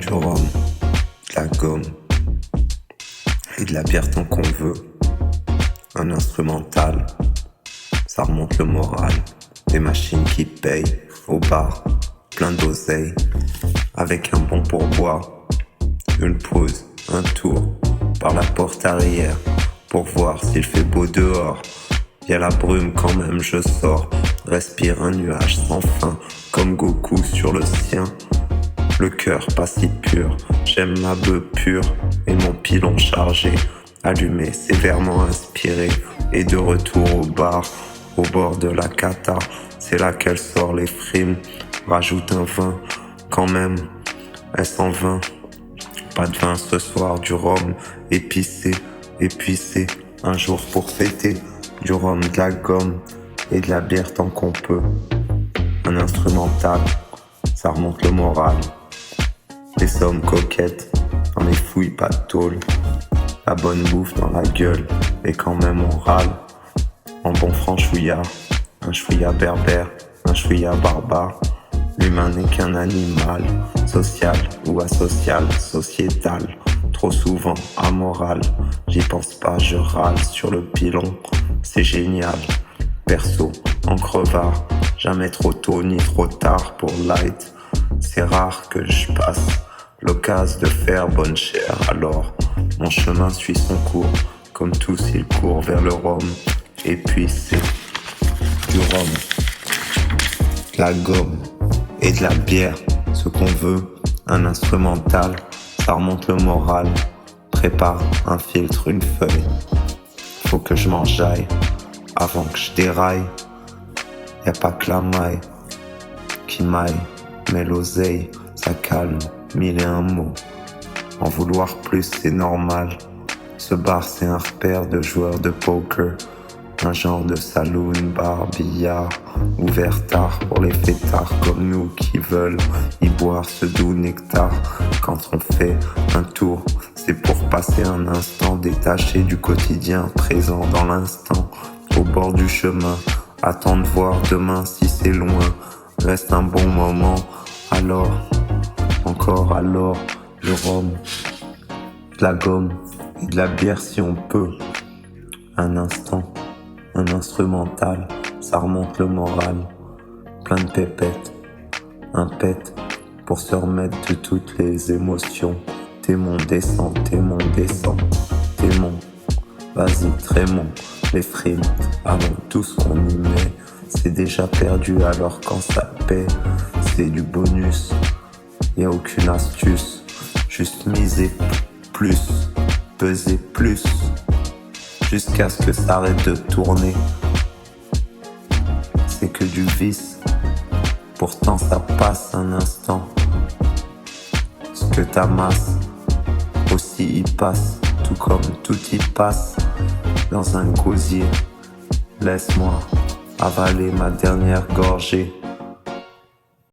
du rhum, de la gomme et de la bière tant qu'on veut. Un instrumental, ça remonte le moral. Des machines qui payent au bar, plein d'oseille, avec un bon pourboire. Une pause, un tour par la porte arrière pour voir s'il fait beau dehors. Y'a la brume quand même, je sors, respire un nuage sans fin, comme Goku sur le sien. Le cœur pas si pur, j'aime ma beuh pure et mon pilon chargé, allumé, sévèrement inspiré, et de retour au bar, au bord de la cata. C'est là qu'elle sort les frimes, rajoute un vin, quand même, elle s'en vint. Pas de vin ce soir, du rhum épicé, épuisé, un jour pour fêter. Du rhum, de la gomme et de la bière tant qu'on peut. Un instrumental, ça remonte le moral. Des sommes coquettes, on les fouille pas de tôle. La bonne bouffe dans la gueule, et quand même on râle. En bon franchouillard, un chouïa berbère, un chouïa barbare. L'humain n'est qu'un animal, social ou asocial, sociétal. Trop souvent amoral, j'y pense pas, je râle sur le pilon. C'est génial, perso, en crevard. Jamais trop tôt ni trop tard pour light. C'est rare que je passe l'occasion de faire bonne chère. Alors, mon chemin suit son cours. Comme tous, il court vers le rhum. Et puis c'est du rhum, de la gomme et de la bière. Ce qu'on veut, un instrumental, ça remonte le moral. Prépare un filtre, une feuille. Faut que je m'en jaille avant que je déraille. Y'a pas que la maille qui maille, mais l'oseille, ça calme, mille et un mots. En vouloir plus, c'est normal. Ce bar, c'est un repère de joueurs de poker. Un genre de saloon, bar, billard, ouvert tard pour les fêtards comme nous qui veulent y boire ce doux nectar. Quand on fait un tour, c'est pour passer un instant détaché du quotidien, présent dans l'instant, au bord du chemin. Attends de voir demain si c'est loin, reste un bon moment. Alors, encore alors, le rhum, de la gomme et de la bière si on peut. Un instant, un instrumental, ça remonte le moral. Plein de pépettes, un pet pour se remettre de toutes les émotions. Témon descend, témon, vas-y trémon. Les frimes, avant tout ce qu'on y met, c'est déjà perdu alors quand ça paie, c'est du bonus. Y'a aucune astuce, juste miser plus, peser plus, jusqu'à ce que ça arrête de tourner. C'est que du vice, pourtant ça passe un instant. Ce que t'amasses, aussi y passe, tout comme tout y passe. Dans un gosier, laisse-moi avaler ma dernière gorgée.